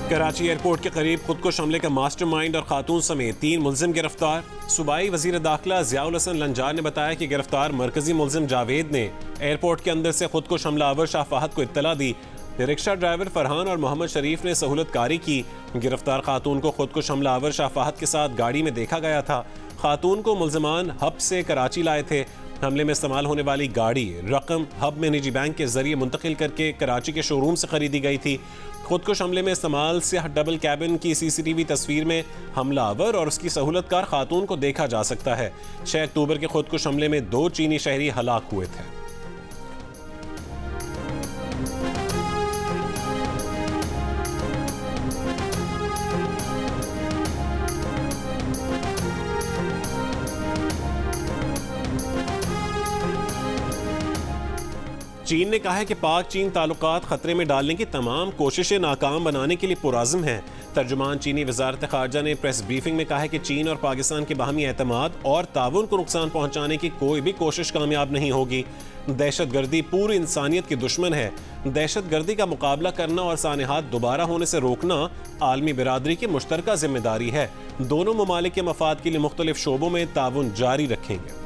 Karachi airport के करीब खुदकुश हमले का मास्टरमाइंड और खातून समेत 3 मुलजिम गिरफ्तार। सूबाई वजीर दाखिला ज़ियाउल हसन लंजार ने बताया कि गिरफ्तार मरकजी मुलजिम जावेद ने एयरपोर्ट के अंदर से खुदकुश हमलावर शाह फाहद को इत्तला दी। रिक्शा ड्राइवर फरहान और मोहम्मद शरीफ ने सहूलतकारी की। गिरफ्तार खातून को खुदकुश हमलावर शाह फाहद के साथ गाड़ी में देखा गया था। खातून को मुलजमान हब से कराची लाए थे। हमले में इस्तेमाल होने वाली गाड़ी रकम हब में निजी बैंक के जरिए मुंतकिल करके कराची के शोरूम से खरीदी गई थी। खुदकुश हमले में इस्तेमाल से डबल कैबिन की CCTV तस्वीर में हमलावर और उसकी सहूलतकार खातून को देखा जा सकता है। 6 अक्टूबर के खुदकुश हमले में 2 चीनी शहरी हलाक हुए थे। चीन ने कहा है कि पाक चीन ताल्लुकात खतरे में डालने की तमाम कोशिशें नाकाम बनाने के लिए पुरज़्म हैं। तर्जुमान चीनी वज़ारत ख़ारजा ने प्रेस ब्रीफिंग में कहा है कि चीन और पाकिस्तान के बाहमी एतमाद और ताउन को नुकसान पहुँचाने की कोई भी कोशिश कामयाब नहीं होगी। दहशतगर्दी पूरी इंसानियत की दुश्मन है। दहशतगर्दी का मुकाबला करना और सानेहात दोबारा होने से रोकना आलमी बिरादरी की मुश्तरका जिम्मेदारी है। दोनों ममालिक के मफाद के लिए मुख्तलिफ शोबों में ताउन जारी रखेंगे।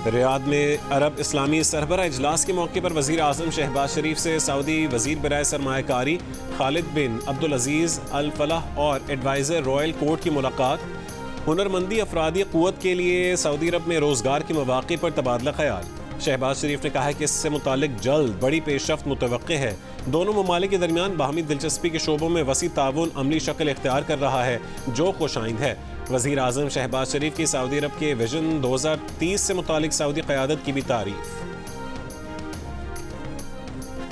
रियाद में अरब इस्लामी सरबरा इजलास के मौके पर वज़ीर आज़म शहबाज शरीफ से सऊदी वज़ीर बराए सरमायाकारी खालिद बिन अब्दुल अजीज़ अल फलाह और एडवाइज़र रॉयल कोर्ट की मुलाकात। हुनरमंदी अफरादी क़ुव्वत के लिए सऊदी अरब में रोज़गार के मौक़े पर तबादला ख्याल। शहबाज शरीफ ने कहा है कि इससे मुतालिक जल्द बड़ी पेशरफ्त मुतवक्के है। दोनों ममालिक के दरमियान बाहमी दिलचस्पी के शोबों में वसी ताउन अमली शक्ल इख्तियार कर रहा है, जो खुशाइंद है। वज़ीर आज़म शहबाज शरीफ की सऊदी अरब के विजन 2030 से मुतालिक सऊदी क़यादत की भी तारीफ।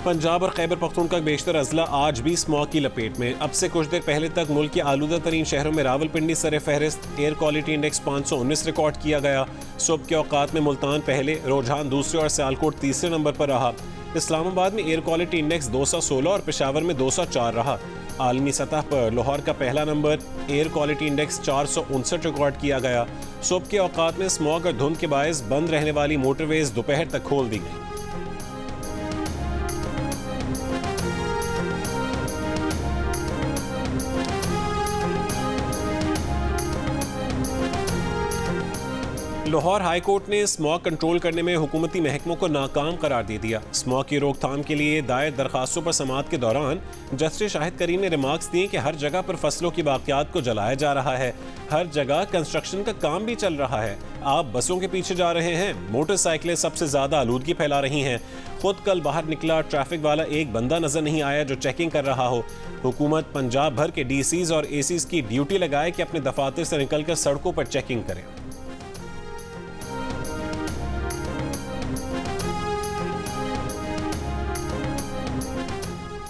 पंजाब और खैबर पख्तूनख्वा का बेशतर अजला आज भी स्मॉग की लपेट में। अब से कुछ देर पहले तक मुल्क के आलूदा तरीन शहरों में रावलपिंडी सर फहरिस्त। एयर क्वालिटी इंडेक्स 519 रिकॉर्ड किया गया। सुबह के औकात में मुल्तान पहले, रुझान दूसरे और सियालकोट तीसरे नंबर पर रहा। इस्लामाबाद में एयर क्वालिटी इंडेक्स 216 और पेशावर में 204 रहा। आलमी सतह पर लाहौर का पहला number, air quality index 459 record किया गया। सुबह के औकात में स्मॉग और धुंध के बायस बंद रहने वाली मोटरवेज दोपहर तक खोल दी गई। लाहौर हाई कोर्ट ने स्मॉग कंट्रोल करने में हुकूमती महकमों को नाकाम करार दे दिया। स्मॉग की रोकथाम के लिए दायर दरखास्तों पर समाअत के दौरान जस्टिस शाहिद करीम ने रिमार्क्स दिए कि हर जगह पर फसलों की बाकियात को जलाया जा रहा है, हर जगह कंस्ट्रक्शन का काम भी चल रहा है। आप बसों के पीछे जा रहे हैं, मोटरसाइकिलें सबसे ज्यादा आलूदगी फैला रही हैं। खुद कल बाहर निकला ट्रैफिक वाला एक बंदा नजर नहीं आया जो चेकिंग कर रहा हो। हुकूमत पंजाब भर के DCs और ACs की ड्यूटी लगाए कि अपने दफातर से निकलकर सड़कों पर चेकिंग करें।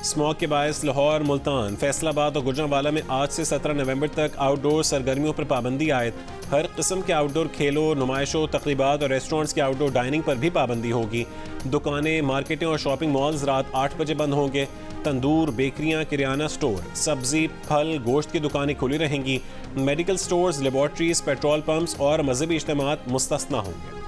स्मॉग के बायस लाहौर, मुल्तान, फैसलाबाद और गुजरांवाला में आज से 17 नवंबर तक आउटडोर सरगर्मियों पर पाबंदी आयद। हर किस्म के आउटडोर खेलों, नुमाइशों, तकरीबात और रेस्टोरेंट्स के आउटडोर डाइनिंग पर भी पाबंदी होगी। दुकानें, मार्केटें और शॉपिंग मॉल्स रात 8 बजे बंद होंगे। तंदूर, बेकरियां, किराना स्टोर, सब्जी, फल, गोश्त की दुकानें खुली रहेंगी। Medical stores, laboratories, petrol pumps और मजहबी इज्तिमात मुस्तस्ना होंगे।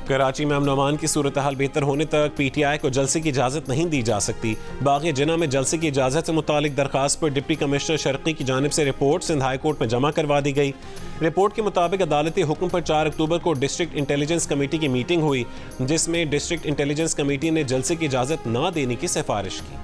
कराची में अमन अमान की सूरत हाल बेहतर होने तक PTI को जलसे की इजाज़त नहीं दी जा सकती। बाग़ जिना में जलसे की इजाज़त से मुतालिक दरखास्त पर डिप्टी कमिश्नर शर्की की जानिब से रिपोर्ट सिंध हाई कोर्ट में जमा करवा दी गई। रिपोर्ट के मुताबिक अदालती हुक्म पर 4 अक्टूबर को डिस्ट्रिक्ट इंटेलिजेंस कमेटी की मीटिंग हुई, जिसमें डिस्ट्रिक्ट इंटेलिजेंस कमेटी ने जलसे की इजाज़त न देने की सिफारिश की।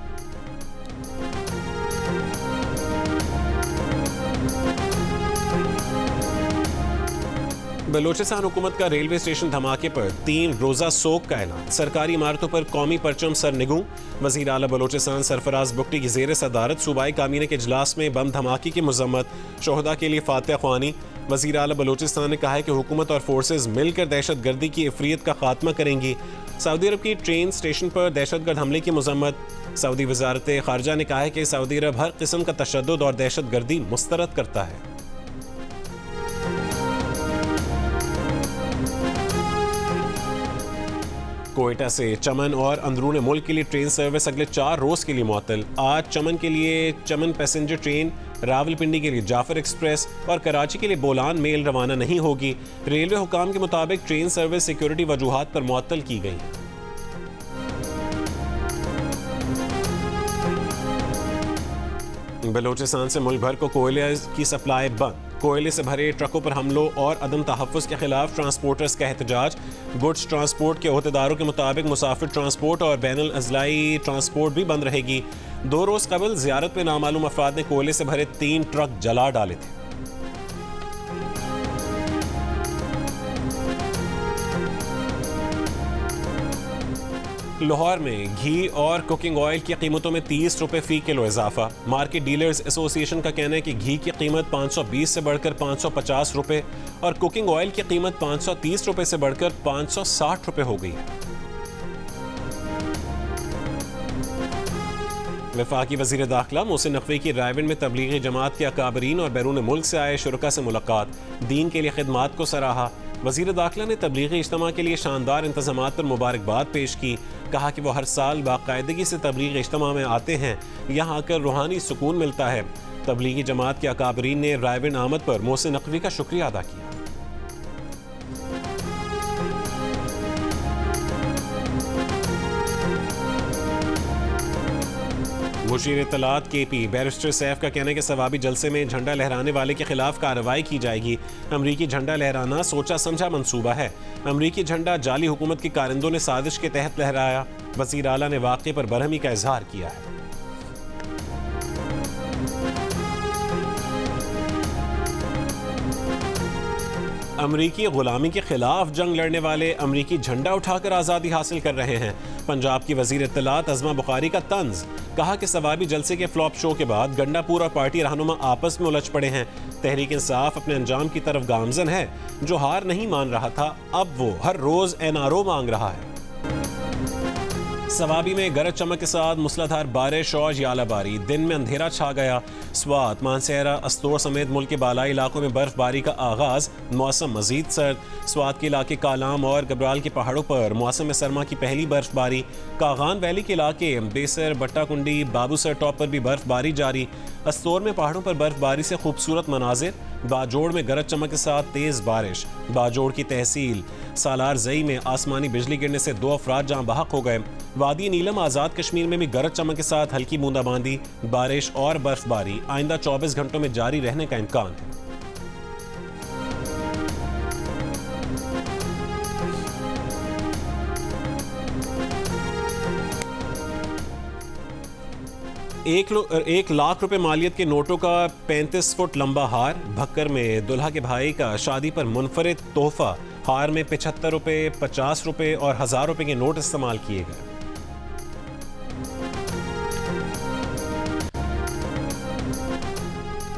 बलोचिस्तान हुकूमत का रेलवे स्टेशन धमाके पर 3 रोज़ा सोग का ऐलान। सरकारी इमारतों पर कौमी परचम सरनिगू। वज़ीर आला बलोचिस्तान सरफराज बुगटी की ज़ेर सदारत सूबाई काबीना के इजलास में बम धमाके की मज़म्मत। शोहदा के लिए फातिहा ख्वानी। वज़ीर आला बलोचिस्तान ने कहा है कि हुकूमत और फोर्सेज मिलकर दहशत गर्दी की इफरियत का खात्मा करेंगी। सऊदी अरब की ट्रेन स्टेशन पर दहशतगर्द हमले की मज़म्मत। सऊदी वज़ारत ख़ारजा ने कहा है कि सऊदी अरब हर किस्म का तशद्दुद और दहशत गर्दी मुस्तरद करता है। कोयटा से चमन और अंदरून मुल्क के लिए ट्रेन सर्विस अगले 4 रोज के लिए मुअत्तल। आज चमन के लिए चमन पैसेंजर ट्रेन, रावलपिंडी के लिए जाफर एक्सप्रेस और कराची के लिए बोलान मेल रवाना नहीं होगी। रेलवे हुकाम के मुताबिक ट्रेन सर्विस सिक्योरिटी वजूहात पर मुअत्तल की गई। बलोचिस्तान से मुल्क भर को कोयले की सप्लाई बंद। कोयले से भरे ट्रकों पर हमलों और अदम तहफ़्फ़ुज़ के खिलाफ ट्रांसपोर्टर्स का एहतजाज। गुड्स ट्रांसपोर्ट के अहदेदारों के मुताबिक मुसाफिर ट्रांसपोर्ट और बैनुल अज़लाई ट्रांसपोर्ट भी बंद रहेगी। 2 रोज कबल ज़ियारत में नामालूम अफराद ने कोयले से भरे 3 ट्रक जला डाले थे। लाहौर में घी और कुकिंग ऑयल की कीमतों में 30 रुपये फ़ी किलो इजाफा। मार्केट डीलर्स एसोसिएशन का कहना है कि घी की कीमत 520 से बढ़कर 550 रुपये और कुकिंग ऑयल की कीमत 530 रुपये से बढ़कर 560 रुपये हो गई है। वफाकी वज़ीर दाखिला मोहसिन नकवी की रायविंड में तबलीगी जमात के अकाबरीन और बैरून मुल्क से आए शुरका से मुलाकात। दीन के लिए खिदमात को सराहा। वज़ीर दाखिला ने तबलीगी इज्तिमा के लिए शानदार इंतज़ामात पर मुबारकबाद पेश की। कहा कि वो हर साल बाकायदगी से तबलीगी इज्तिमा में आते हैं, यहाँ आकर रूहानी सुकून मिलता है। तबलीगी जमात के अकाबरीन ने रायविंड आमद पर मोहसिन नकवी का शुक्रिया अदा किया। मुशीर इत्तलात KP बैरिस्टर सैफ का कहना है कि सवाबी जलसे में झंडा लहराने वाले के खिलाफ कार्रवाई की जाएगी। अमरीकी झंडा लहराना सोचा समझा मंसूबा है। अमरीकी झंडा जाली हुकूमत के कारिंदों ने साजिश के तहत लहराया। वज़ीर आला ने वाक़े पर बरहमी का इजहार किया है। अमरीकी गुलामी के खिलाफ जंग लड़ने वाले अमरीकी झंडा उठाकर आज़ादी हासिल कर रहे हैं। पंजाब की वज़ीर इत्तलात अज़मा बुखारी का तंज। कहा कि सवाबी जलसे के फ्लॉप शो के बाद गंडापुर और पार्टी रहनुमा आपस में उलझ पड़े हैं। तहरीक इंसाफ अपने अंजाम की तरफ गामजन है। जो हार नहीं मान रहा था, अब वो हर रोज NRO मांग रहा है। सवाबी में गरज चमक के साथ मूसलाधार बारिश और यालाबारी। दिन में अंधेरा छा गया। स्वात, मानसेरा, अस्तोर समेत मुल्क के बालाई इलाकों में बर्फबारी का आगाज। मौसम मजीद सर्द। स्वात के इलाके कालाम और गबराल के पहाड़ों पर मौसम सरमा की पहली बर्फबारी। कागान वैली के इलाके बेसर, बट्टाकुंडी, बाबूसर टॉप पर भी बर्फबारी जारी। अस्तोर में पहाड़ों पर बर्फबारी से खूबसूरत मनाजिर। बाजोड़ में गरज चमक के साथ तेज बारिश। बाजोड़ की तहसील सालार जई में आसमानी बिजली गिरने से 2 अफराद जहां बहक हो गए। वादी नीलम आज़ाद कश्मीर में भी गरज चमक के साथ हल्की बूंदाबांदी, बारिश और बर्फबारी आइंदा 24 घंटों में जारी रहने का इम्कान है। एक लाख रुपए मालियत के नोटों का 35 फुट लंबा हार। भक्कर में दुल्हा के भाई का शादी पर मुनफरिद तोहफा। हार में 75 रुपए, 50 रुपए और 1000 रुपए के नोट इस्तेमाल किए गए।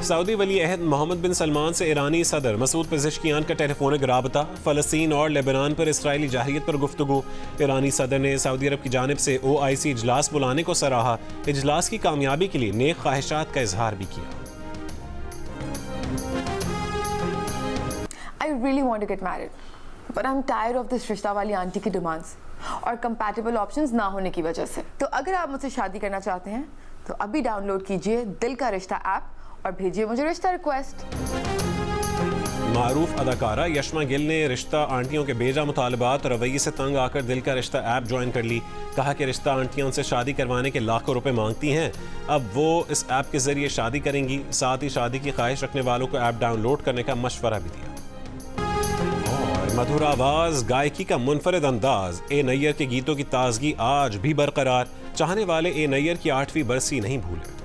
सऊदी वली अहद मोहम्मद बिन सलमान से ईरानी सदर मसूद पेज़ेश्कियान का टेलीफोनिक राबता। फ़लस्तीन और लेबनान पर इसराइली जाहिरियत पर गुफ्तगू। ईरानी सदर ने सऊदी अरब की जानिब से OIC इजलास बुलाने को सराहा। इजलास की कामयाबी के लिए नेक ख्वाहिशात का इजहार भी किया। I really want to get married, but I'm tired of this रिश्ता वाली आंटी की डिमांड्स और कंपैटिबल ऑप्शंस ना होने की वजह से। तो अगर आप मुझसे शादी करना चाहते हैं तो अभी डाउनलोड कीजिए दिल का रिश्ता ऐप और भेजिए मुझे रिश्ता रिक्वेस्ट। मारूफ अदाकारा यशमा गिल ने रिश्ता आंटियों के बेजा मुतालबात और रवैये से तंग आकर दिल का रिश्ता ऐप ज्वाइन कर ली। कहा कि रिश्ता आंटियां उनसे शादी करवाने के लाखों रुपए मांगती हैं। अब वो इस ऐप के जरिए शादी करेंगी। साथ ही शादी की ख्वाहिश रखने वालों को ऐप डाउनलोड करने का मशवरा भी दिया। और मधुर आवाज, गायकी का मुनफरिद अंदाज। ए नैयर के गीतों की ताजगी आज भी बरकरार। चाहने वाले ए नैयर की 8वीं बरसी नहीं भूले।